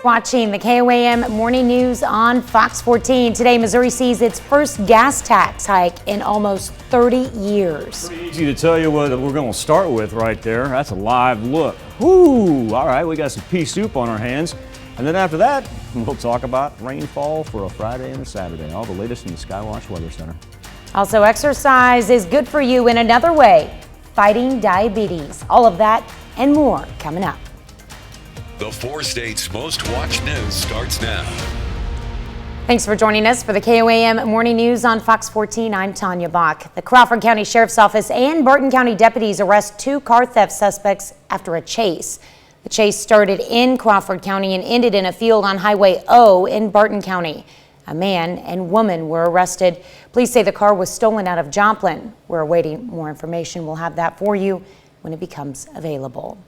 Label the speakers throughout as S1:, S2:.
S1: Watching the KOAM Morning News on Fox 14. Today, Missouri sees its first gas tax hike in almost 30 years.
S2: Pretty easy to tell you what we're going to start with right there. That's a live look. Whoo! All right, we got some pea soup on our hands. And then after that, we'll talk about rainfall for a Friday and a Saturday. All the latest in the Skywatch Weather Center.
S1: Also, exercise is good for you in another way, fighting diabetes. All of that and more coming up.
S3: The 4 states' most watched news starts now.
S1: Thanks for joining us for the KOAM Morning News on Fox 14. I'm Tanya Bach. The Crawford County Sheriff's Office and Barton County deputies arrest 2 car theft suspects after a chase. The chase started in Crawford County and ended in a field on Highway O in Barton County. A man and woman were arrested. Police say the car was stolen out of Joplin. We're awaiting more information. We'll have that for you when it becomes available.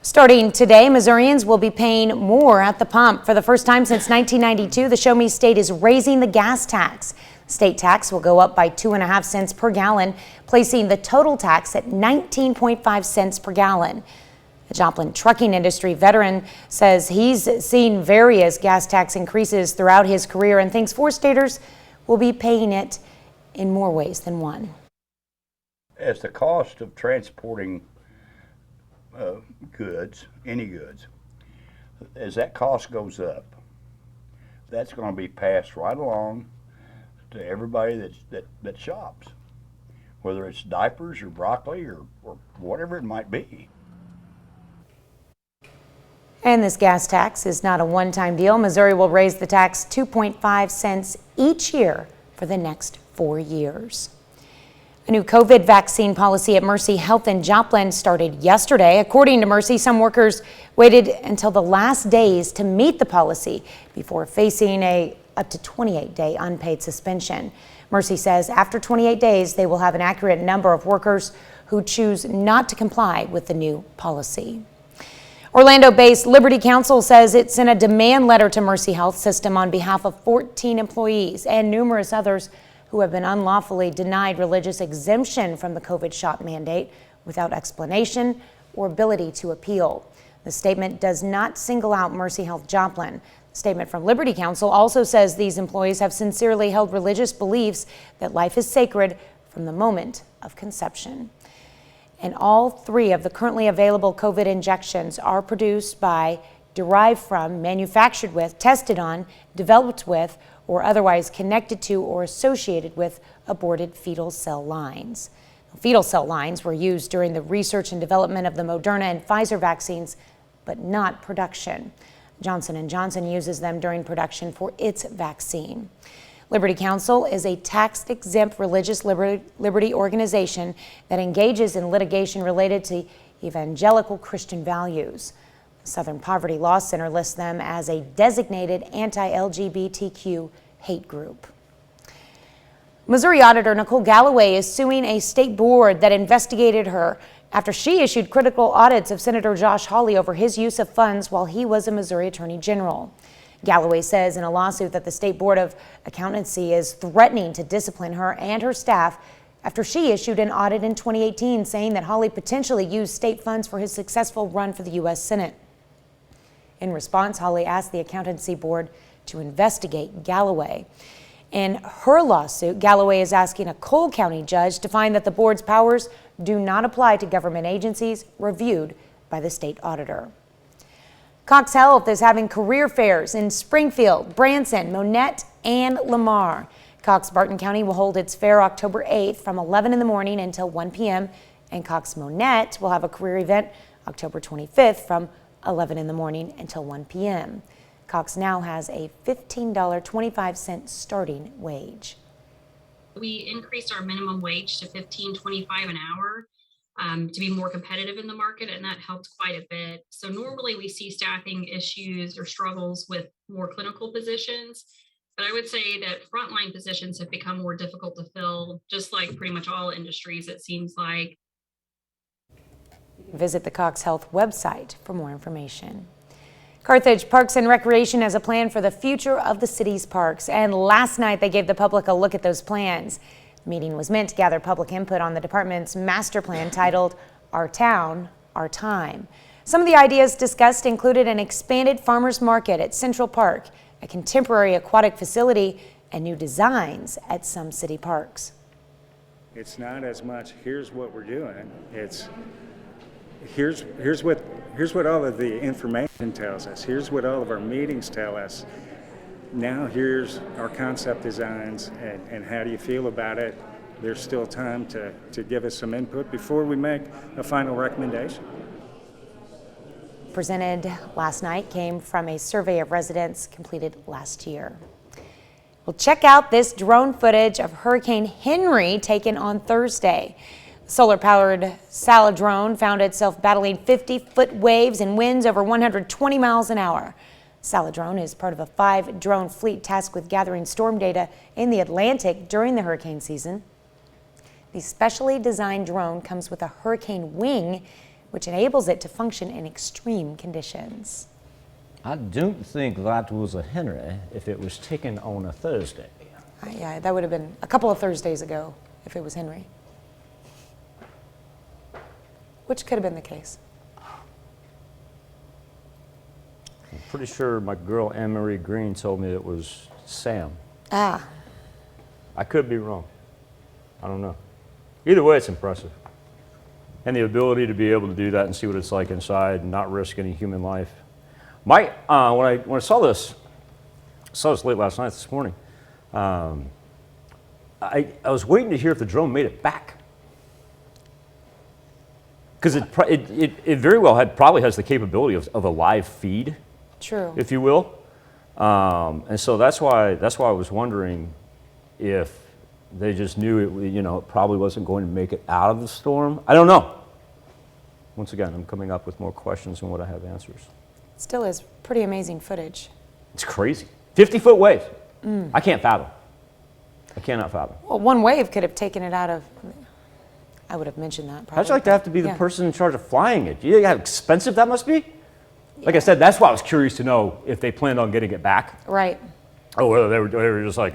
S1: Starting today, Missourians will be paying more at the pump. For the first time since 1992, the Show Me State is raising the gas tax. State tax will go up by 2.5 cents per gallon, placing the total tax at 19.5 cents per gallon. The Joplin trucking industry veteran says he's seen various gas tax increases throughout his career and thinks 4 staters will be paying it in more ways than one.
S4: As the cost of transporting any goods, as that cost goes up, that's going to be passed right along to everybody that shops, whether it's diapers or broccoli or whatever it might be.
S1: And this gas tax is not a one-time deal. Missouri will raise the tax 2.5 cents each year for the next 4 years. A new COVID vaccine policy at Mercy Health in Joplin started yesterday. According to Mercy, some workers waited until the last days to meet the policy before facing a up to 28-day unpaid suspension. Mercy says after 28 days, they will have an accurate number of workers who choose not to comply with the new policy. Orlando-based Liberty Counsel says it sent a demand letter to Mercy Health System on behalf of 14 employees and numerous others who have been unlawfully denied religious exemption from the COVID shot mandate without explanation or ability to appeal. The statement does not single out Mercy Health Joplin. The statement from Liberty Counsel also says these employees have sincerely held religious beliefs that life is sacred from the moment of conception. And all 3 of the currently available COVID injections are produced by, derived from, manufactured with, tested on, developed with, or otherwise connected to or associated with aborted fetal cell lines. Fetal cell lines were used during the research and development of the Moderna and Pfizer vaccines, but not production. Johnson & Johnson uses them during production for its vaccine. Liberty Counsel is a tax-exempt religious liberty organization that engages in litigation related to evangelical Christian values. The Southern Poverty Law Center lists them as a designated anti-LGBTQ hate group. Missouri Auditor Nicole Galloway is suing a state board that investigated her after she issued critical audits of Senator Josh Hawley over his use of funds while he was a Missouri Attorney General. Galloway says in a lawsuit that the State Board of Accountancy is threatening to discipline her and her staff after she issued an audit in 2018 saying that Hawley potentially used state funds for his successful run for the U.S. Senate. In response, Hawley asked the Accountancy Board to investigate Galloway. In her lawsuit, Galloway is asking a Cole County judge to find that the board's powers do not apply to government agencies reviewed by the state auditor. Cox Health is having career fairs in Springfield, Branson, Monette, and Lamar. Cox Barton County will hold its fair October 8th from 11 in the morning until 1 p.m. and Cox Monette will have a career event October 25th from 11 in the morning until 1 p.m. Cox now has a $15.25 starting wage.
S5: We increased our minimum wage to $15.25 an hour to be more competitive in the market, and that helped quite a bit. So normally we see staffing issues or struggles with more clinical positions, but I would say that frontline positions have become more difficult to fill, just like pretty much all industries, it seems like.
S1: Visit the Cox Health website for more information. Carthage Parks and Recreation has a plan for the future of the city's parks, and last night they gave the public a look at those plans. The meeting was meant to gather public input on the department's master plan titled Our Town, Our Time. Some of the ideas discussed included an expanded farmers market at Central Park, a contemporary aquatic facility, and new designs at some city parks.
S6: It's not as much, here's what we're doing. It's here's what all of the information tells us. Here's what all of our meetings tell us. Now here's our concept designs, and how do you feel about it? There's still time to give us some input before we make a final recommendation.
S1: Presented last night came from a survey of residents completed last year. Well, check out this drone footage of Hurricane Henry taken on Thursday. Solar-powered Sala drone found itself battling 50-foot waves and winds over 120 miles an hour. Sala drone is part of a 5-drone fleet tasked with gathering storm data in the Atlantic during the hurricane season. The specially designed drone comes with a hurricane wing, which enables it to function in extreme conditions.
S2: I don't think that was a Henry if it was taken on a Thursday.
S1: Yeah, that would have been a couple of Thursdays ago if it was Henry. Which could have been the case.
S2: I'm pretty sure my girl Anne-Marie Green told me it was Sam.
S1: Ah.
S2: I could be wrong. I don't know. Either way, it's impressive. And the ability to be able to do that and see what it's like inside and not risk any human life. When I saw this late last night, this morning, I was waiting to hear if the drone made it back. Because it very well probably has the capability of a live feed.
S1: True.
S2: If you will. And so that's why I was wondering if they just knew it probably wasn't going to make it out of the storm. I don't know. Once again, I'm coming up with more questions than what I have answers.
S1: Still is pretty amazing footage.
S2: It's crazy. 50-foot waves. I can't fathom. I cannot fathom.
S1: Well, one wave could have taken it out of, I would have mentioned that probably.
S2: How'd you like to have to be the person in charge of flying it? You know how expensive that must be? Like I said, that's why I was curious to know if they planned on getting it back.
S1: Right.
S2: Oh, well, they were just like,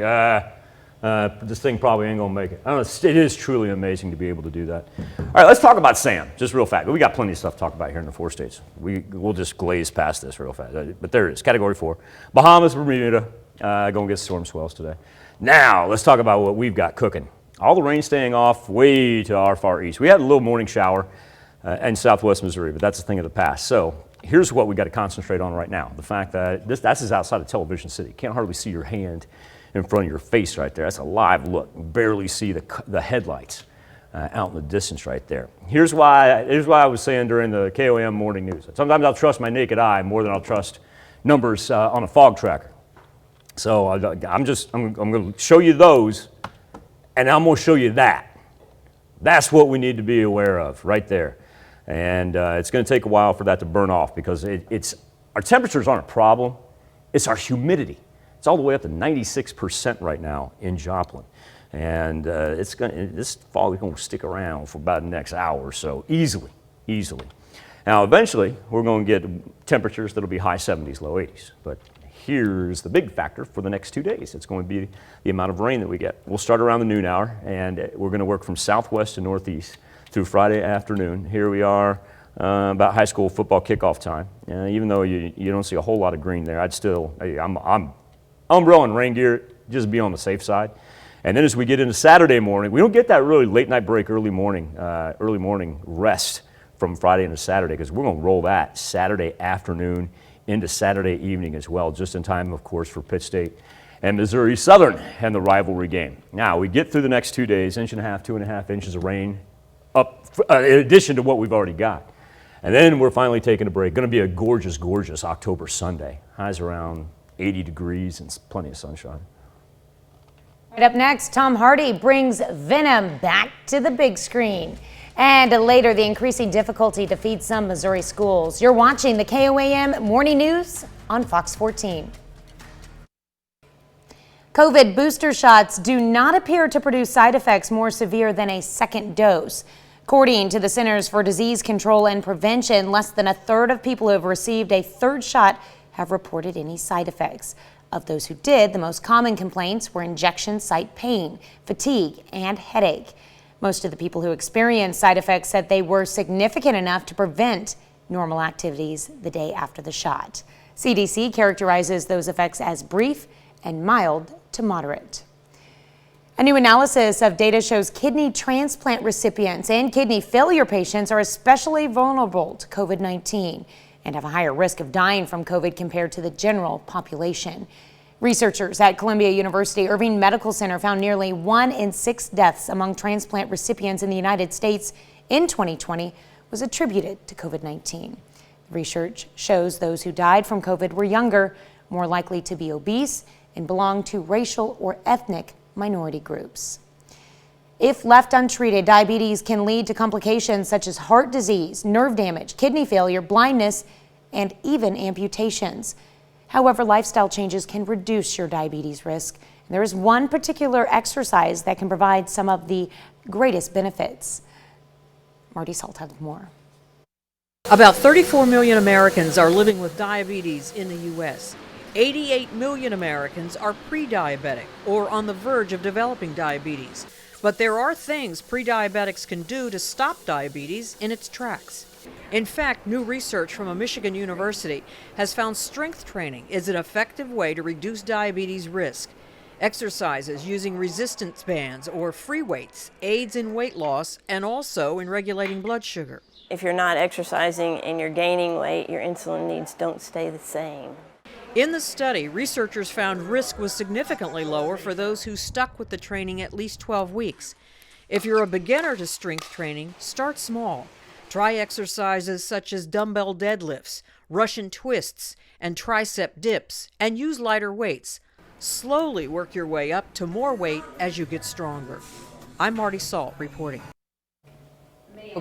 S2: this thing probably ain't gonna make it. I don't know, it is truly amazing to be able to do that. All right, let's talk about Sam, just real fast. We got plenty of stuff to talk about here in the 4 states. We'll just glaze past this real fast, but there it is, Category 4. Bahamas, Bermuda, gonna get storm swells today. Now, let's talk about what we've got cooking. All the rain staying off way to our far east. We had a little morning shower in southwest Missouri, but that's a thing of the past. So here's what we got to concentrate on right now. The fact that that's is outside of Television City. Can't hardly see your hand in front of your face right there. That's a live look. Barely see the headlights out in the distance right there. Here's why I was saying during the KOAM morning news. Sometimes I'll trust my naked eye more than I'll trust numbers on a fog tracker. So I'm going to show you those, and I'm going to show you that. That's what we need to be aware of right there. And it's going to take a while for that to burn off because our temperatures aren't a problem. It's our humidity. It's all the way up to 96% right now in Joplin. And this fog is going to stick around for about the next hour or so, easily. Now, eventually, we're going to get temperatures that'll be high 70s, low 80s. But here's the big factor for the next 2 days. It's going to be the amount of rain that we get. We'll start around the noon hour, and we're going to work from southwest to northeast through Friday afternoon. Here we are about high school football kickoff time. Even though you don't see a whole lot of green there, I'm umbrella and rain gear, just be on the safe side. And then as we get into Saturday morning, we don't get that really late night break, early morning rest from Friday into Saturday, because we're going to roll that Saturday afternoon into Saturday evening as well, just in time, of course, for Pitt State and Missouri Southern and the rivalry game. Now, we get through the next 2 days, 1.5 inches, 2.5 inches of rain up, in addition to what we've already got. And then we're finally taking a break. Going to be a gorgeous, gorgeous October Sunday. Highs around 80 degrees and plenty of sunshine.
S1: Right up next, Tom Hardy brings Venom back to the big screen. And later, the increasing difficulty to feed some Missouri schools. You're watching the KOAM Morning News on Fox 14. COVID booster shots do not appear to produce side effects more severe than a second dose. According to the Centers for Disease Control and Prevention, less than a third of people who have received a third shot have reported any side effects. Of those who did, the most common complaints were injection site pain, fatigue, and headache. Most of the people who experienced side effects said they were significant enough to prevent normal activities the day after the shot. CDC characterizes those effects as brief and mild to moderate. A new analysis of data shows kidney transplant recipients and kidney failure patients are especially vulnerable to COVID-19 and have a higher risk of dying from COVID compared to the general population. Researchers at Columbia University Irving Medical Center found nearly 1 in 6 deaths among transplant recipients in the United States in 2020 was attributed to COVID-19. Research shows those who died from COVID were younger, more likely to be obese, and belong to racial or ethnic minority groups. If left untreated, diabetes can lead to complications such as heart disease, nerve damage, kidney failure, blindness, and even amputations. However, lifestyle changes can reduce your diabetes risk. There is one particular exercise that can provide some of the greatest benefits. Marty Salt has more.
S7: About 34 million Americans are living with diabetes in the U.S. 88 million Americans are pre-diabetic or on the verge of developing diabetes. But there are things pre-diabetics can do to stop diabetes in its tracks. In fact, new research from a Michigan university has found strength training is an effective way to reduce diabetes risk. Exercises using resistance bands or free weights aids in weight loss and also in regulating blood sugar.
S8: If you're not exercising and you're gaining weight, your insulin needs don't stay the same.
S7: In the study, researchers found risk was significantly lower for those who stuck with the training at least 12 weeks. If you're a beginner to strength training, start small. Try exercises such as dumbbell deadlifts, Russian twists, and tricep dips, and use lighter weights. Slowly work your way up to more weight as you get stronger. I'm Marty Salt reporting.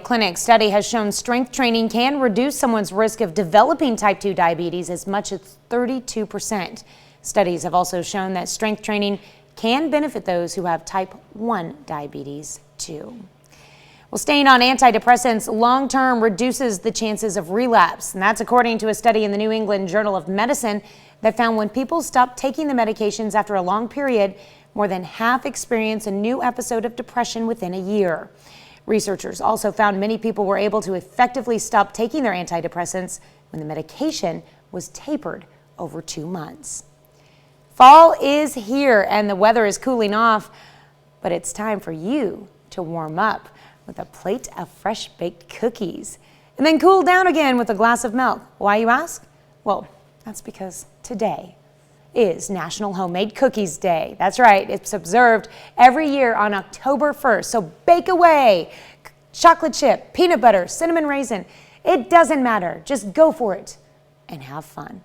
S1: Clinic study has shown strength training can reduce someone's risk of developing type 2 diabetes as much as 32%. Studies have also shown that strength training can benefit those who have type 1 diabetes too. Well, staying on antidepressants long-term reduces the chances of relapse, and that's according to a study in the New England Journal of Medicine that found when people stop taking the medications after a long period, more than half experience a new episode of depression within a year. Researchers also found many people were able to effectively stop taking their antidepressants when the medication was tapered over 2 months. Fall is here and the weather is cooling off, but it's time for you to warm up with a plate of fresh baked cookies and then cool down again with a glass of milk. Why, you ask? Well, that's because today is National Homemade Cookies Day. That's right, it's observed every year on October 1st. So bake away. Chocolate chip, peanut butter, cinnamon raisin. It doesn't matter. Just go for it and have fun.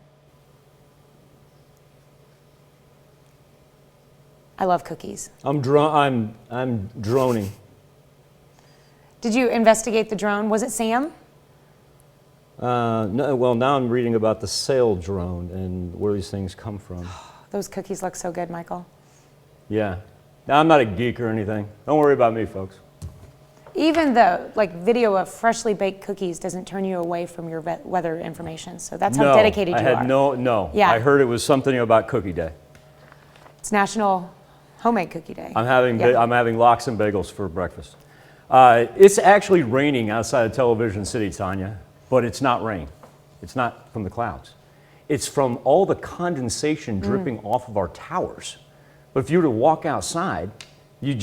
S1: I love cookies.
S2: I'm droning.
S1: Did you investigate the drone? Was it Sam?
S2: No, well, now I'm reading about the sail drone and where these things come from.
S1: Those cookies look so good, Michael.
S2: Yeah. Now, I'm not a geek or anything. Don't worry about me, folks.
S1: Even the video of freshly baked cookies doesn't turn you away from your weather information. So that's how dedicated you are.
S2: No.
S1: Yeah.
S2: I heard it was something about Cookie Day.
S1: It's National Homemade Cookie Day.
S2: I'm having lox and bagels for breakfast. It's actually raining outside of Television City, Tanya. But it's not rain. It's not from the clouds. It's from all the condensation dripping off of our towers. But if you were to walk outside, you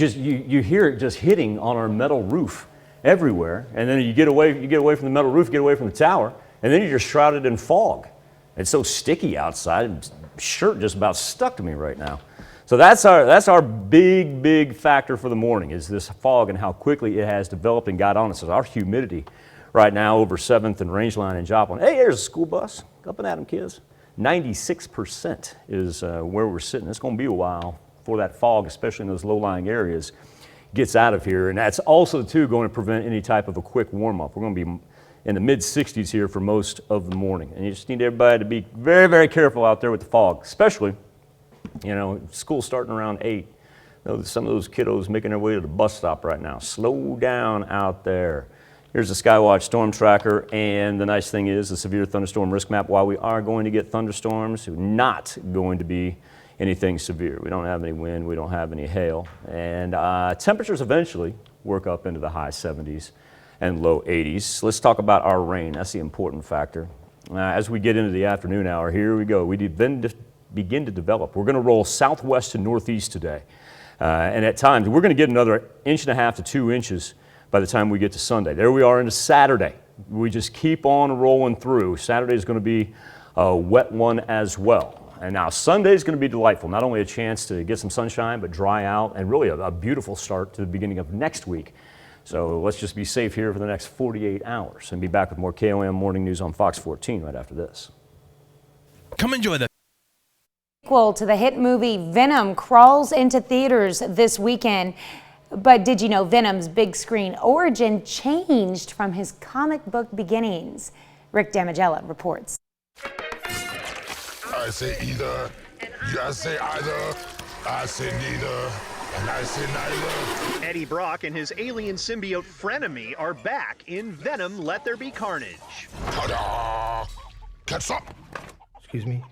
S2: hear it just hitting on our metal roof everywhere. And then you get away from the metal roof, get away from the tower, and then you're just shrouded in fog. It's so sticky outside. My shirt just about stuck to me right now. So that's our big factor for the morning is this fog and how quickly it has developed and got on us. So our humidity right now over 7th and Rangeline and Joplin. Hey, there's a school bus. Up and at 'em, kids. 96% is where we're sitting. It's going to be a while before that fog, especially in those low-lying areas, gets out of here. And that's also, too, going to prevent any type of a quick warm-up. We're going to be in the mid-60s here for most of the morning. And you just need everybody to be very, very careful out there with the fog, especially, school starting around 8. Some of those kiddos making their way to the bus stop right now. Slow down out there. Here's the Skywatch Storm Tracker, and the nice thing is the severe thunderstorm risk map. While we are going to get thunderstorms, not going to be anything severe. We don't have any wind, we don't have any hail, and temperatures eventually work up into the high 70s and low 80s. Let's talk about our rain. That's the important factor. As we get into the afternoon hour, here we go. We then begin to develop. We're going to roll southwest to northeast today. And at times, we're going to get another 1.5 to 2 inches by the time we get to Sunday. There we are into Saturday. We just keep on rolling through. Saturday is going to be a wet one as well. And now Sunday is going to be delightful. Not only a chance to get some sunshine, but dry out, and really a beautiful start to the beginning of next week. So let's just be safe here for the next 48 hours and be back with more KOAM Morning News on Fox 14 right after this.
S9: Come enjoy the
S1: Sequel to the hit movie Venom crawls into theaters this weekend. But did you know Venom's big screen origin changed from his comic book beginnings? Rick Damigella reports.
S10: I say either, you guys say either, I say neither, and I say neither.
S11: Eddie Brock and his alien symbiote frenemy are back in Venom Let There Be Carnage.
S10: Ta-da! Catch up!
S11: Excuse me?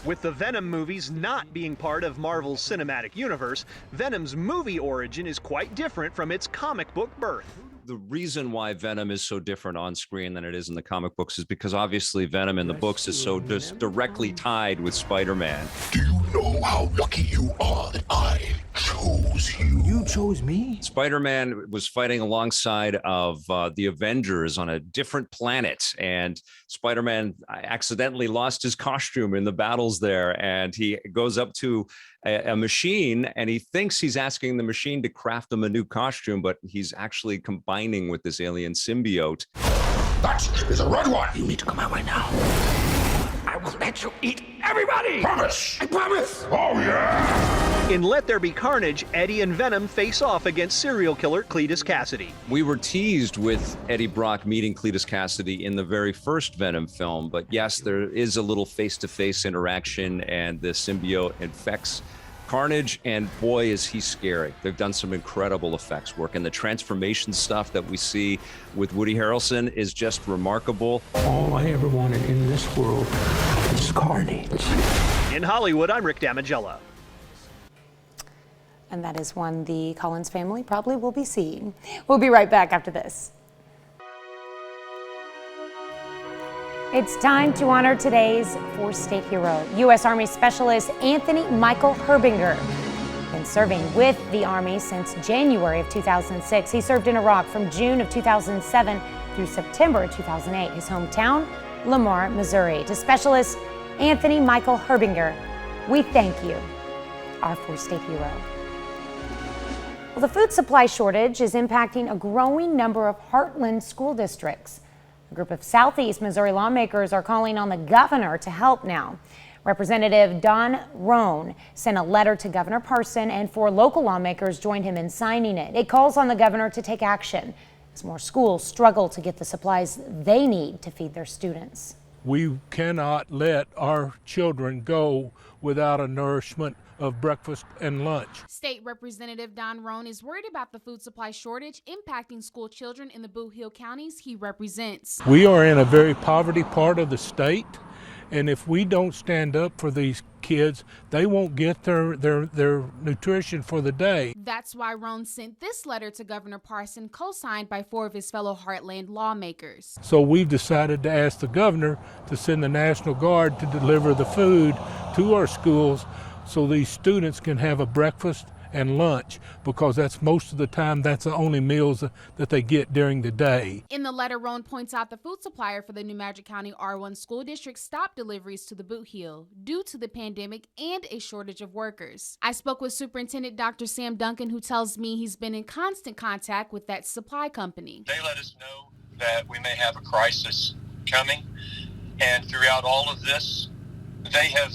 S11: With the Venom movies not being part of Marvel's cinematic universe, Venom's movie origin is quite different from its comic book birth.
S12: The reason why Venom is so different on screen than it is in the comic books is because obviously Venom in the books is so directly tied with Spider-Man.
S10: Do you know how lucky you are that I chose you?
S9: You chose me?
S12: Spider-Man was fighting alongside of the Avengers on a different planet, and Spider-Man accidentally lost his costume in the battles there, and he goes up to a machine, and he thinks he's asking the machine to craft him a new costume, but he's actually combining with this alien symbiote.
S10: That is a red one!
S9: You need to come out right now. I will let you eat everybody!
S10: Promise!
S9: I promise!
S10: Oh yeah!
S11: In Let There Be Carnage, Eddie and Venom face off against serial killer Cletus Cassidy.
S12: We were teased with Eddie Brock meeting Cletus Cassidy in the very first Venom film, but yes, there is a little face-to-face interaction, and the symbiote infects Carnage, and boy, is he scary. They've done some incredible effects work, and the transformation stuff that we see with Woody Harrelson is just remarkable.
S9: All I ever wanted in this world is carnage.
S11: In Hollywood, I'm Rick Damigella.
S1: And that is one the Collins family probably will be seeing. We'll be right back after this. It's time to honor today's four-state hero, U.S. Army Specialist Anthony Michael Herbinger. Been serving with the Army since January of 2006. He served in Iraq from June of 2007 through September of 2008. His hometown, Lamar, Missouri. To Specialist Anthony Michael Herbinger, we thank you, our four-state hero. Well, the food supply shortage is impacting a growing number of Heartland school districts. A group of Southeast Missouri lawmakers are calling on the governor to help now. Representative Don Roan sent a letter to Governor Parson, and 4 local lawmakers joined him in signing it. It calls on the governor to take action as more schools struggle to get the supplies they need to feed their students.
S13: We cannot let our children go without a nourishment of breakfast and lunch.
S14: State Representative Don Roan is worried about the food supply shortage impacting school children in the Boot Hill counties he represents.
S13: We are in a very poverty part of the state, and if we don't stand up for these kids, they won't get their nutrition for the day.
S14: That's why Roan sent this letter to Governor Parson, co-signed by 4 of his fellow Heartland lawmakers.
S13: So we've decided to ask the governor to send the National Guard to deliver the food to our schools so these students can have a breakfast and lunch, because that's most of the time that's the only meals that they get during the day.
S14: In the letter, Roan points out the food supplier for the New Madrid County R1 school district stopped deliveries to the Boot Hill due to the pandemic and a shortage of workers. I spoke with Superintendent Dr. Sam Duncan, who tells me he's been in constant contact with that supply company.
S15: They let us know that we may have a crisis coming, and throughout all of this, they have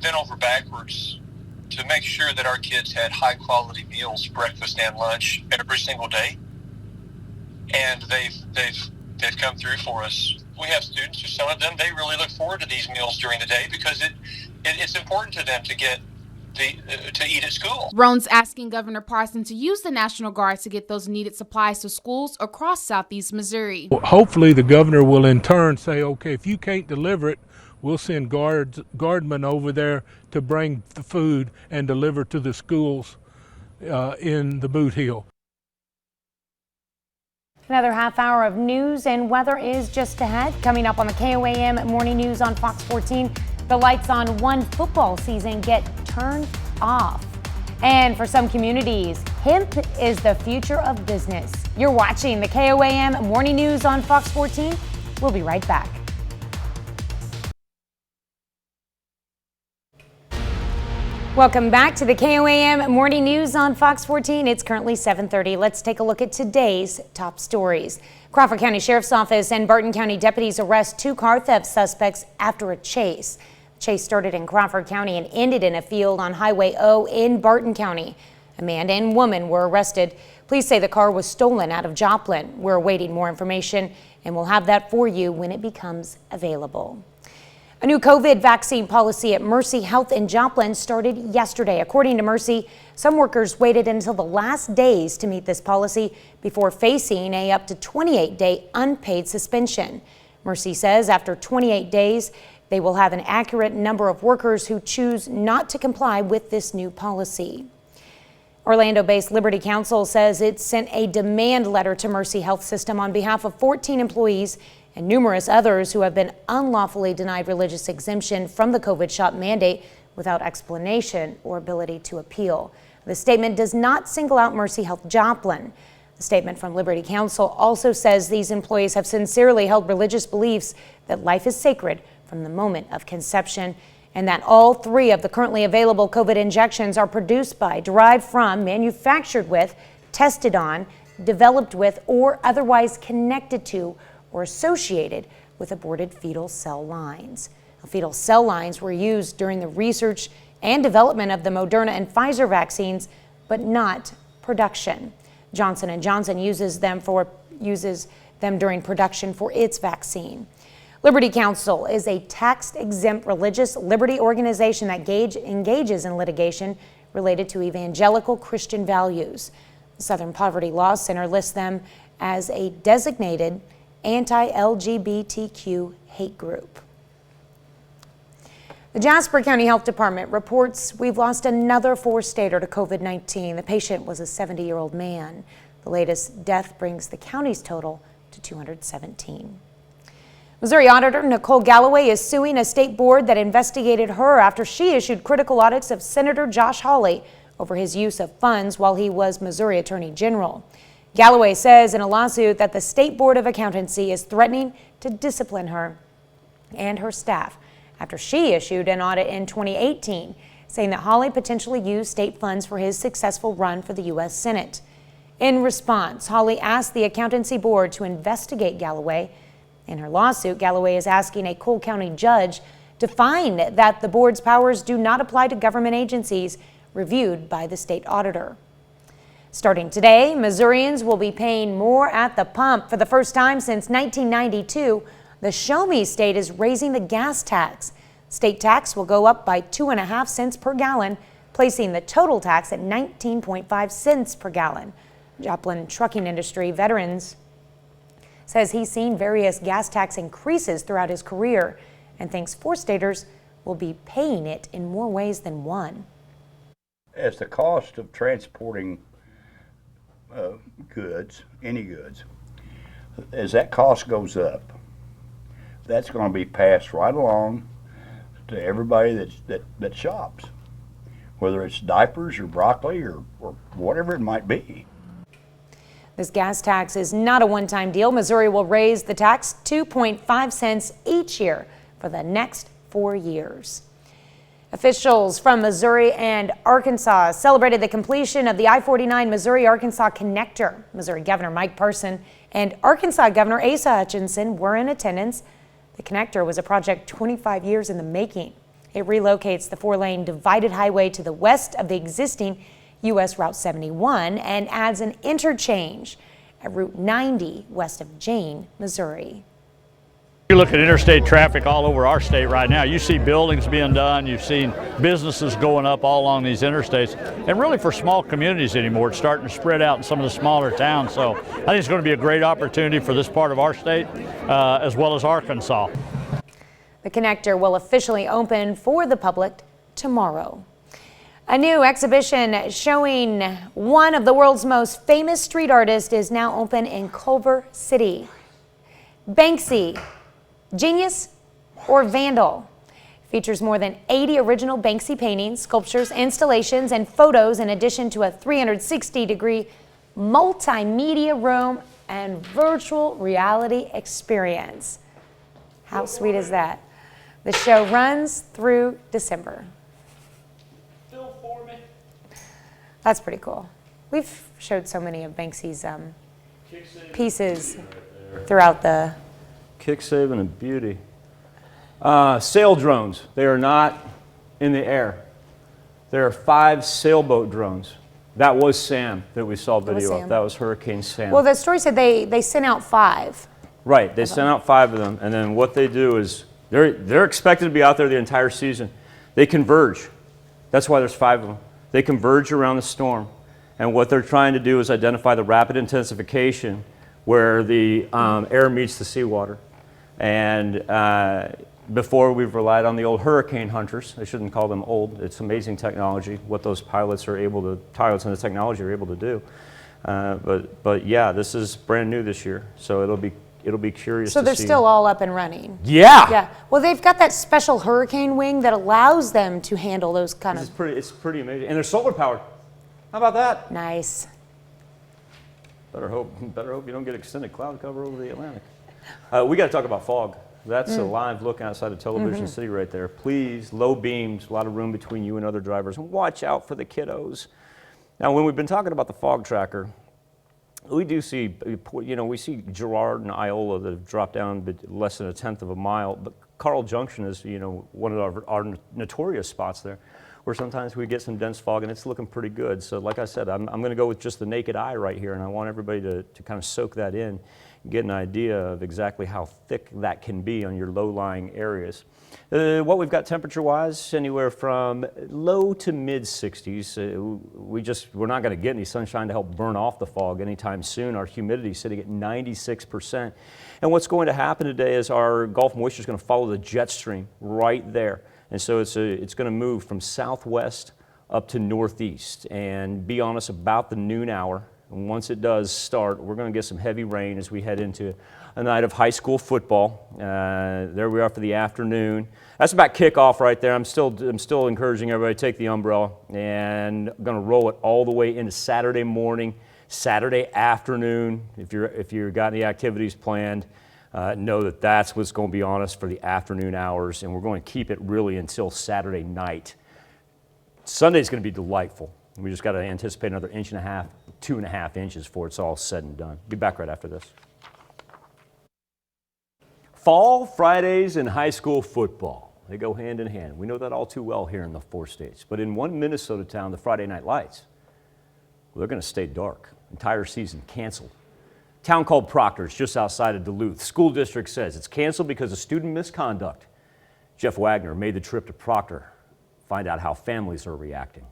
S15: bent over backwards to make sure that our kids had high quality meals, breakfast and lunch, every single day. And they've come through for us. We have students, some of them, they really look forward to these meals during the day because it's important to them to get to eat at school.
S14: Roan's asking Governor Parson to use the National Guard to get those needed supplies to schools across Southeast Missouri.
S13: Hopefully the governor will in turn say, okay, if you can't deliver it, we'll send guardmen over there to bring the food and deliver to the schools in the Boot Hill.
S1: Another half hour of news and weather is just ahead. Coming up on the KOAM Morning News on Fox 14, the lights on one football season get turned off. And for some communities, hemp is the future of business. You're watching the KOAM Morning News on Fox 14. We'll be right back. Welcome back to the KOAM Morning News on Fox 14. It's currently 7:30. Let's take a look at today's top stories. Crawford County Sheriff's Office and Barton County deputies arrest 2 car theft suspects after a chase. The chase started in Crawford County and ended in a field on Highway O in Barton County. A man and woman were arrested. Police say the car was stolen out of Joplin. We're awaiting more information and we'll have that for you when it becomes available. A new COVID vaccine policy at Mercy Health in Joplin started yesterday. According to Mercy, some workers waited until the last days to meet this policy before facing a up to 28-day unpaid suspension. Mercy says after 28 days, they will have an accurate number of workers who choose not to comply with this new policy. Orlando-based Liberty Counsel says it sent a demand letter to Mercy Health System on behalf of 14 employees and numerous others who have been unlawfully denied religious exemption from the COVID shot mandate without explanation or ability to appeal. The statement does not single out Mercy Health Joplin. The statement from Liberty Counsel also says these employees have sincerely held religious beliefs that life is sacred from the moment of conception, and that all 3 of the currently available COVID injections are produced by, derived from, manufactured with, tested on, developed with, or otherwise connected to or associated with aborted fetal cell lines. Fetal cell lines were used during the research and development of the Moderna and Pfizer vaccines, but not production. Johnson & Johnson uses them during production for its vaccine. Liberty Counsel is a tax-exempt religious liberty organization that engages in litigation related to evangelical Christian values. The Southern Poverty Law Center lists them as a designated anti-LGBTQ hate group. The Jasper County Health Department reports we've lost another 4-stater to COVID-19. The patient was a 70-year-old man. The latest death brings the county's total to 217. Missouri Auditor Nicole Galloway is suing a state board that investigated her after she issued critical audits of Senator Josh Hawley over his use of funds while he was Missouri Attorney General. Galloway says in a lawsuit that the State Board of Accountancy is threatening to discipline her and her staff after she issued an audit in 2018 saying that Hawley potentially used state funds for his successful run for the U.S. Senate. In response, Hawley asked the Accountancy Board to investigate Galloway. In her lawsuit, Galloway is asking a Cole County judge to find that the board's powers do not apply to government agencies reviewed by the state auditor. Starting today, Missourians will be paying more at the pump. For the first time since 1992, the Show Me state is raising the gas tax. State tax will go up by 2.5 cents per gallon, placing the total tax at 19.5 cents per gallon. Joplin trucking industry veterans says he's seen various gas tax increases throughout his career and thinks 4-staters will be paying it in more ways than one.
S4: As the cost of transporting any goods, as that cost goes up, that's going to be passed right along to everybody that shops, whether it's diapers or broccoli or whatever it might be.
S1: This gas tax is not a one-time deal. Missouri will raise the tax 2.5 cents each year for the next 4 years. Officials from Missouri and Arkansas celebrated the completion of the I-49 Missouri-Arkansas connector. Missouri Governor Mike Parson and Arkansas Governor Asa Hutchinson were in attendance. The connector was a project 25 years in the making. It relocates the 4-lane divided highway to the west of the existing U.S. Route 71 and adds an interchange at Route 90 west of Jane, Missouri.
S16: You look at interstate traffic all over our state right now, you see buildings being done, you've seen businesses going up all along these interstates, and really for small communities anymore, it's starting to spread out in some of the smaller towns. So I think it's going to be a great opportunity for this part of our state as well as Arkansas.
S1: The connector will officially open for the public tomorrow. A new exhibition showing one of the world's most famous street artists is now open in Culver City. Banksy, genius or vandal? Features more than 80 original Banksy paintings, sculptures, installations, and photos, in addition to a 360-degree multimedia room and virtual reality experience. How sweet is that? The show runs through December. That's pretty cool. We've showed so many of Banksy's pieces throughout the...
S2: Kick-saving and beauty. Sail drones. They are not in the air. There are 5 sailboat drones. That was Sam that we saw video of. That was Hurricane Sam.
S1: Well, the story said they sent out 5.
S2: Right, they sent out 5 of them, and then what they do is they're expected to be out there the entire season. They converge. That's why there's 5 of them. They converge around the storm, and what they're trying to do is identify the rapid intensification where the air meets the seawater. And before, we've relied on the old hurricane hunters. I shouldn't call them old. It's amazing technology, what those pilots and the technology are able to do. But yeah, this is brand new this year, so it'll be curious to see.
S1: So they're still all up and running?
S2: Yeah.
S1: Yeah. Well, they've got that special hurricane wing that allows them to handle those kind of...
S2: It's pretty amazing. And they're solar powered. How about that?
S1: Nice.
S2: Better hope you don't get extended cloud cover over the Atlantic. We got to talk about fog. That's a live look outside of Television City right there. Please, low beams, a lot of room between you and other drivers. Watch out for the kiddos. Now, when we've been talking about the fog tracker, we do see, we see Girard and Iola that have dropped down less than 1/10 of a mile, but Carl Junction is, one of our notorious spots there, where sometimes we get some dense fog and it's looking pretty good. So like I said, I'm going to go with just the naked eye right here, and I want everybody to kind of soak that in, get an idea of exactly how thick that can be on your low-lying areas. What we've got temperature-wise, anywhere from low to mid-60s. We're not going to get any sunshine to help burn off the fog anytime soon. Our humidity is sitting at 96%. And what's going to happen today is our Gulf moisture is going to follow the jet stream right there. And so it's going to move from southwest up to northeast. And be honest, about the noon hour, and once it does start, we're going to get some heavy rain as we head into a night of high school football. There we are for the afternoon. That's about kickoff right there. I'm still encouraging everybody to take the umbrella, and I'm going to roll it all the way into Saturday morning, Saturday afternoon. If you've got any activities planned, know that that's what's going to be on us for the afternoon hours, and we're going to keep it really until Saturday night. Sunday's going to be delightful. We just got to anticipate another 1.5 to 2.5 inches before it's all said and done. Be back right after this. Fall Fridays and high school football, they go hand in hand. We know that all too well here in the 4 states. But in one Minnesota town, the Friday night lights, well, they're going to stay dark. Entire season canceled. Town called Proctor, it's just outside of Duluth. School district says it's canceled because of student misconduct. Jeff Wagner made the trip to Proctor. Find out how families are reacting.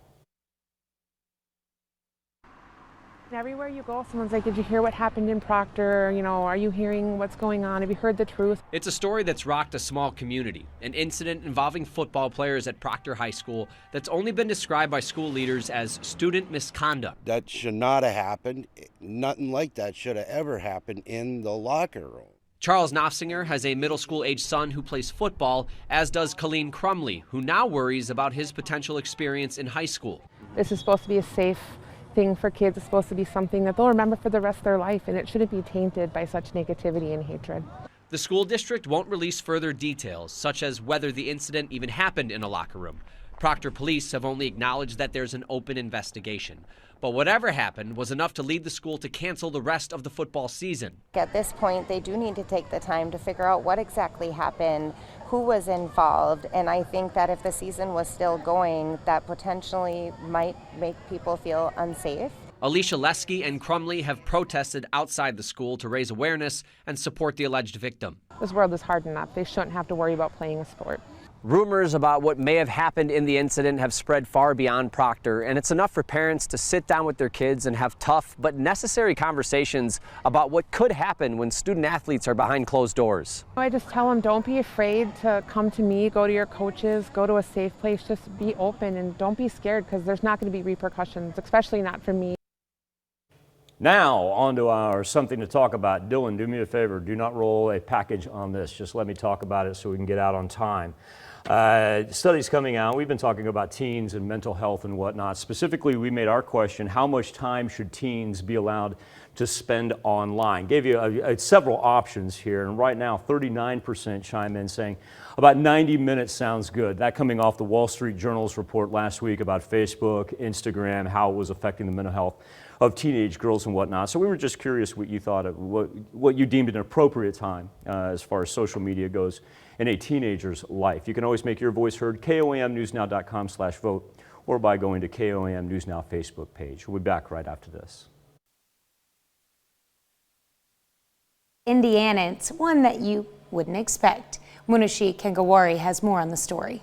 S17: Everywhere you go, someone's like, did you hear what happened in Proctor? Are you hearing what's going on? Have you heard the truth?
S18: It's a story that's rocked a small community, an incident involving football players at Proctor High School that's only been described by school leaders as student misconduct.
S19: That should not have happened. Nothing like that should have ever happened in the locker room.
S18: Charles Knopfsinger has a middle school-age son who plays football, as does Colleen Crumley, who now worries about his potential experience in high school.
S17: This is supposed to be a safe thing for kids. It's supposed to be something that they'll remember for the rest of their life, and it shouldn't be tainted by such negativity and hatred.
S18: The school district won't release further details, such as whether the incident even happened in a locker room. Proctor police have only acknowledged that there's an open investigation. But whatever happened was enough to lead the school to cancel the rest of the football season.
S20: At this point, they do need to take the time to figure out what exactly happened, who was involved, and I think that if the season was still going, that potentially might make people feel unsafe.
S18: Alicia Lesky and Crumley have protested outside the school to raise awareness and support the alleged victim.
S17: This world is hard enough. They shouldn't have to worry about playing a sport.
S18: Rumors about what may have happened in the incident have spread far beyond Proctor, and it's enough for parents to sit down with their kids and have tough but necessary conversations about what could happen when student athletes are behind closed doors.
S17: I just tell them, don't be afraid to come to me, go to your coaches, go to a safe place, just be open and don't be scared, because there's not going to be repercussions, especially not for me.
S2: Now, on to our something to talk about. Dylan, do me a favor. Do not roll a package on this. Just let me talk about it so we can get out on time. Studies coming out. We've been talking about teens and mental health and whatnot. Specifically, we made our question, how much time should teens be allowed to spend online? Gave you several options here. And right now, 39% chime in saying about 90 minutes sounds good. That coming off the Wall Street Journal's report last week about Facebook, Instagram, how it was affecting the mental health of teenage girls and whatnot. So we were just curious what you thought of, what you deemed an appropriate time as far as social media goes in a teenager's life. You can always make your voice heard, KOAMnewsnow.com/vote, or by going to KOAM News Now Facebook page. We'll be back right after this.
S1: Indiana, it's one that you wouldn't expect. Munashi Kengawari has more on the story.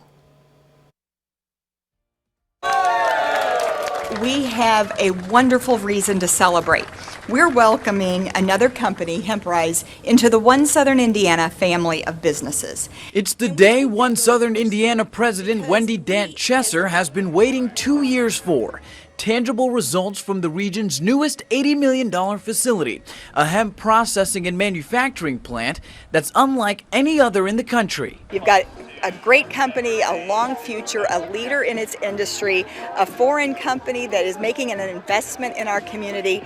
S21: We have a wonderful reason to celebrate. We're welcoming another company, Hemprise, into the One Southern Indiana family of businesses.
S22: It's the day One Southern Indiana President Wendy Dant Chesser has been waiting 2 years for. Tangible results from the region's newest $80 million facility, a hemp processing and manufacturing plant that's unlike any other in the country.
S21: You've got a great company, a long future, a leader in its industry, a foreign company that is making an investment in our community,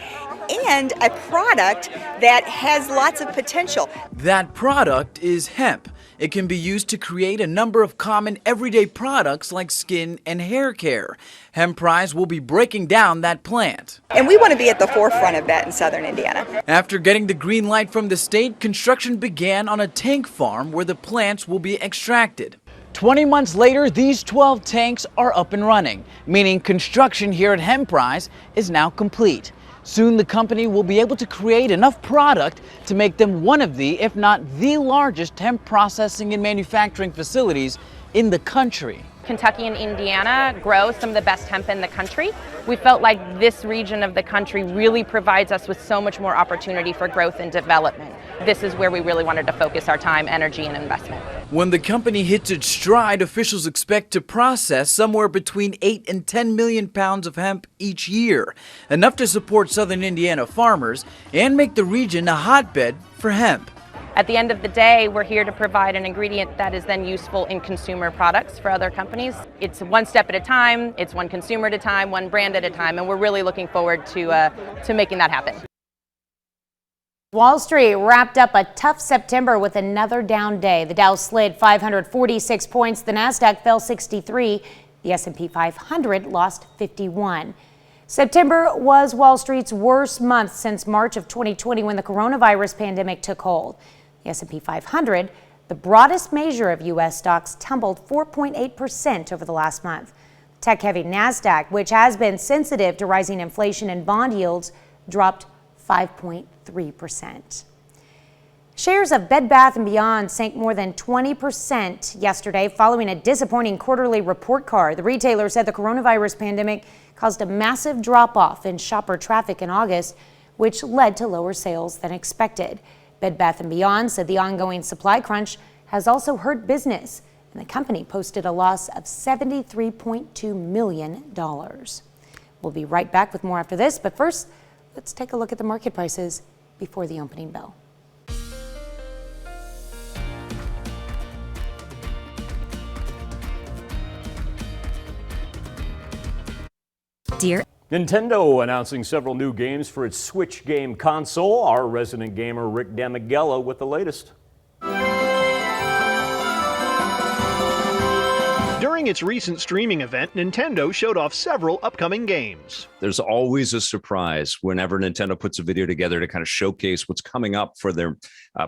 S21: and a product that has lots of potential.
S22: That product is hemp. It can be used to create a number of common everyday products like skin and hair care. Hemprise will be breaking down that plant.
S21: And we want to be at the forefront of that in Southern Indiana.
S22: After getting the green light from the state, construction began on a tank farm where the plants will be extracted. 20 months later, these 12 tanks are up and running, meaning construction here at Hemprise is now complete. Soon the company will be able to create enough product to make them one of the, if not the largest hemp processing and manufacturing facilities in the country.
S23: Kentucky and Indiana grow some of the best hemp in the country. We felt like this region of the country really provides us with so much more opportunity for growth and development. This is where we really wanted to focus our time, energy, and investment.
S22: When the company hits its stride, officials expect to process somewhere between 8 and 10 million pounds of hemp each year, enough to support Southern Indiana farmers and make the region a hotbed for hemp.
S23: At the end of the day, we're here to provide an ingredient that is then useful in consumer products for other companies. It's one step at a time, it's one consumer at a time, one brand at a time, and we're really looking forward to making that happen.
S1: Wall Street wrapped up a tough September with another down day. The Dow slid 546 points, the Nasdaq fell 63, the S&P 500 lost 51. September was Wall Street's worst month since March of 2020 when the coronavirus pandemic took hold. The S&P 500, the broadest measure of U.S. stocks, tumbled 4.8% over the last month. Tech-heavy Nasdaq, which has been sensitive to rising inflation and bond yields, dropped 5.3%. Shares of Bed Bath & Beyond sank more than 20% yesterday following a disappointing quarterly report card. The retailer said the coronavirus pandemic caused a massive drop-off in shopper traffic in August, which led to lower sales than expected. Bed Bath & Beyond said the ongoing supply crunch has also hurt business, and the company posted a loss of $73.2 million. We'll be right back with more after this, but first, let's take a look at the market prices before the opening bell.
S2: Dear Nintendo announcing several new games for its Switch game console. Our resident gamer Rick Damigella with the latest.
S11: During its recent streaming event, Nintendo showed off several upcoming games.
S12: There's always a surprise whenever Nintendo puts a video together to kind of showcase what's coming up for their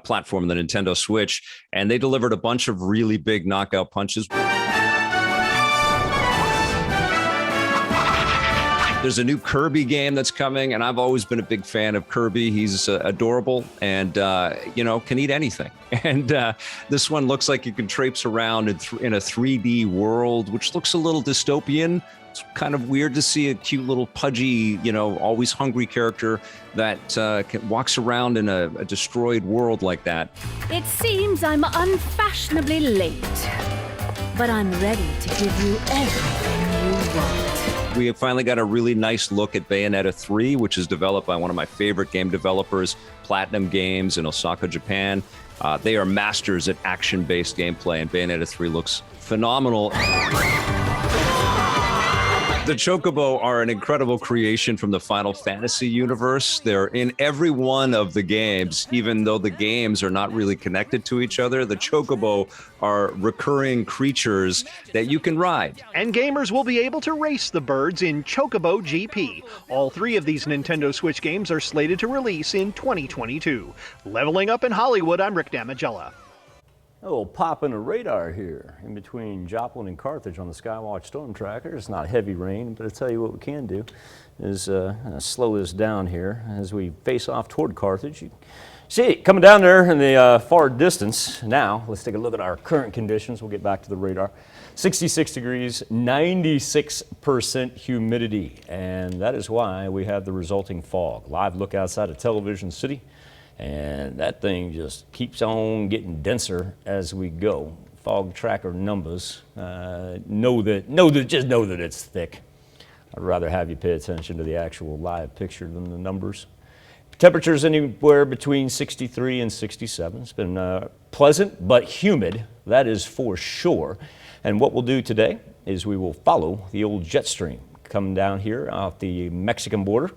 S12: platform, the Nintendo Switch. And they delivered a bunch of really big knockout punches. There's a new Kirby game that's coming, and I've always been a big fan of Kirby. He's adorable and, can eat anything. And this one looks like you can traipse around in a 3D world, which looks a little dystopian. It's kind of weird to see a cute little pudgy, always hungry character that walks around in a destroyed world like that.
S3: It seems I'm unfashionably late, but I'm ready to give you everything you want.
S12: We have finally got a really nice look at Bayonetta 3, which is developed by one of my favorite game developers, Platinum Games in Osaka, Japan. They are masters at action-based gameplay, and Bayonetta 3 looks phenomenal. The Chocobo are an incredible creation from the Final Fantasy universe. They're in every one of the games, even though the games are not really connected to each other. The Chocobo are recurring creatures that you can ride.
S11: And gamers will be able to race the birds in Chocobo GP. All 3 of these Nintendo Switch games are slated to release in 2022. Leveling up in Hollywood, I'm Rick Damigella.
S2: A little pop in the radar here in between Joplin and Carthage on the Skywatch Storm Tracker. It's not heavy rain, but I'll tell you what we can do is slow this down here as we face off toward Carthage. You see it coming down there in the far distance. Now, let's take a look at our current conditions. We'll get back to the radar. 66 degrees, 96% humidity, and that is why we have the resulting fog. Live look outside of Television City. And that thing just keeps on getting denser as we go. Fog tracker numbers know that it's thick. I'd rather have you pay attention to the actual live picture than the numbers. Temperatures anywhere between 63 and 67. It's been pleasant but humid, that is for sure. And what we'll do today is we will follow the old jet stream coming down here off the Mexican border.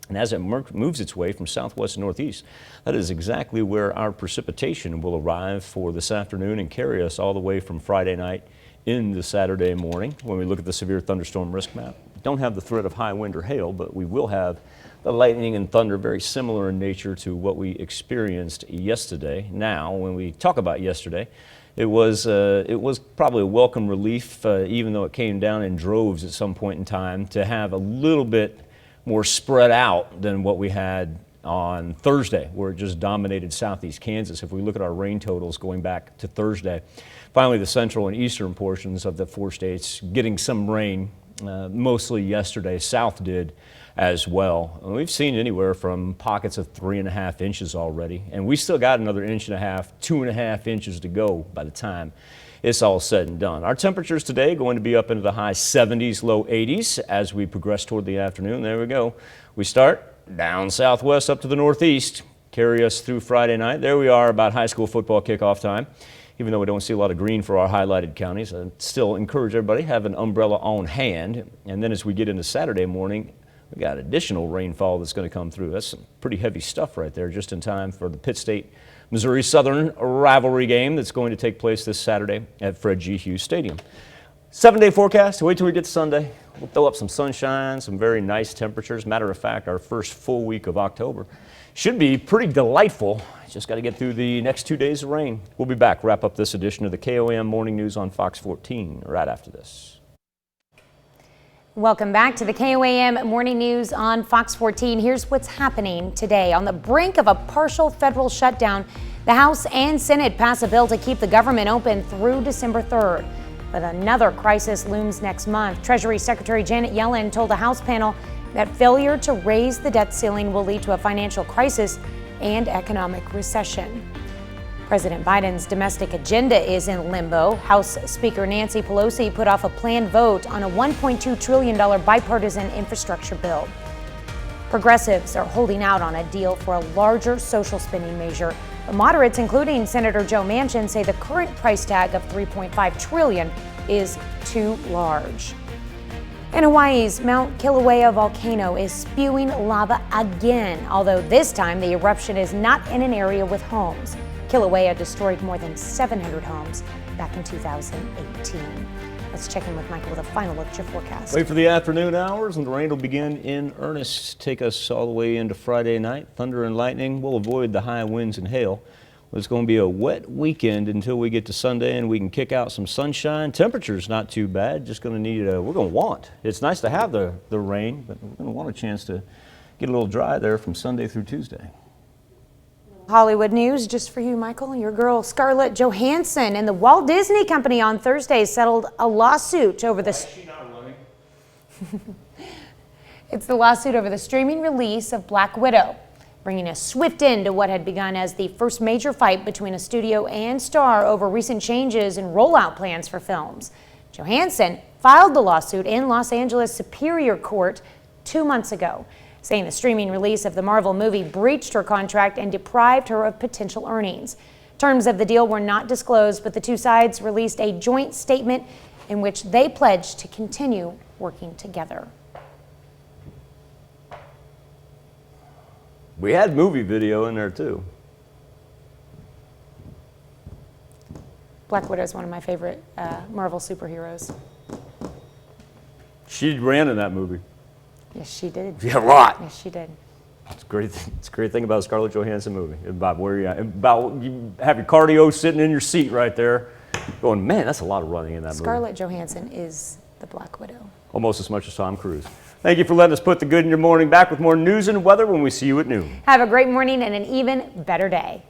S2: And as it moves its way from southwest to northeast, that is exactly where our precipitation will arrive for this afternoon and carry us all the way from Friday night into Saturday morning. When we look at the severe thunderstorm risk map, we don't have the threat of high wind or hail, but we will have the lightning and thunder very similar in nature to what we experienced yesterday. Now, when we talk about yesterday, it was probably a welcome relief, even though it came down in droves at some point in time, to have a little bit more spread out than what we had on Thursday, where it just dominated southeast Kansas. If we look at our rain totals going back to Thursday, finally the central and eastern portions of the 4 states getting some rain, mostly yesterday. South did as well. And we've seen anywhere from pockets of 3.5 inches already, and we still got another 1.5 inches, 2.5 inches to go by the time it's all said and done. Our temperatures today going to be up into the high 70s, low 80s as we progress toward the afternoon. There we go. We start down southwest up to the northeast, carry us through Friday night. There we are about high school football kickoff time. Even though we don't see a lot of green for our highlighted counties, I still encourage everybody to have an umbrella on hand. And then as we get into Saturday morning, we got additional rainfall that's going to come through. That's some pretty heavy stuff right there, just in time for the Pitt State Missouri Southern rivalry game that's going to take place this Saturday at Fred G. Hughes Stadium. 7-day forecast. Wait till we get to Sunday. We'll throw up some sunshine, some very nice temperatures. Matter of fact, our first full week of October should be pretty delightful. Just got to get through the next 2 days of rain. We'll be back, wrap up this edition of the KOAM Morning News on Fox 14 right after this.
S1: Welcome back to the KOAM Morning News on Fox 14. Here's what's happening today. On the brink of a partial federal shutdown, the House and Senate pass a bill to keep the government open through December 3rd. But another crisis looms next month. Treasury Secretary Janet Yellen told a House panel that failure to raise the debt ceiling will lead to a financial crisis and economic recession. President Biden's domestic agenda is in limbo. House Speaker Nancy Pelosi put off a planned vote on a $1.2 trillion bipartisan infrastructure bill. Progressives are holding out on a deal for a larger social spending measure. But moderates, including Senator Joe Manchin, say the current price tag of $3.5 trillion is too large. And Hawaii's Mount Kilauea volcano is spewing lava again, although this time the eruption is not in an area with homes. Kilauea destroyed more than 700 homes back in 2018. Let's check in with Michael with a final look at your forecast.
S2: Wait for the afternoon hours and the rain will begin in earnest. Take us all the way into Friday night. Thunder and lightning will avoid the high winds and hail. It's going to be a wet weekend until we get to Sunday and we can kick out some sunshine. Temperature's not too bad. Just going to need we're going to want. It's nice to have the rain, but we're going to want a chance to get a little dry there from Sunday through Tuesday.
S1: Hollywood news just for you, Michael. Your girl Scarlett Johansson and the Walt Disney Company on Thursday settled a lawsuit over the... It's the lawsuit over the streaming release of Black Widow, bringing a swift end to what had begun as the first major fight between a studio and star over recent changes in rollout plans for films. Johansson filed the lawsuit in Los Angeles Superior Court 2 months ago, saying the streaming release of the Marvel movie breached her contract and deprived her of potential earnings. Terms of the deal were not disclosed, but the two sides released a joint statement in which they pledged to continue working together.
S2: We had movie video in there too.
S1: Black Widow is one of my favorite Marvel superheroes.
S2: She ran in that movie.
S1: Yes, she did.
S2: Yeah, a lot.
S1: Yes, she did.
S2: It's great. It's a great thing about a Scarlett Johansson movie. About where you at. About you have your cardio sitting in your seat right there, going, man, that's a lot of running in that movie.
S1: Scarlett Johansson is the Black Widow.
S2: Almost as much as Tom Cruise. Thank you for letting us put the good in your morning. Back with more news and weather when we see you at noon.
S1: Have a great morning and an even better day.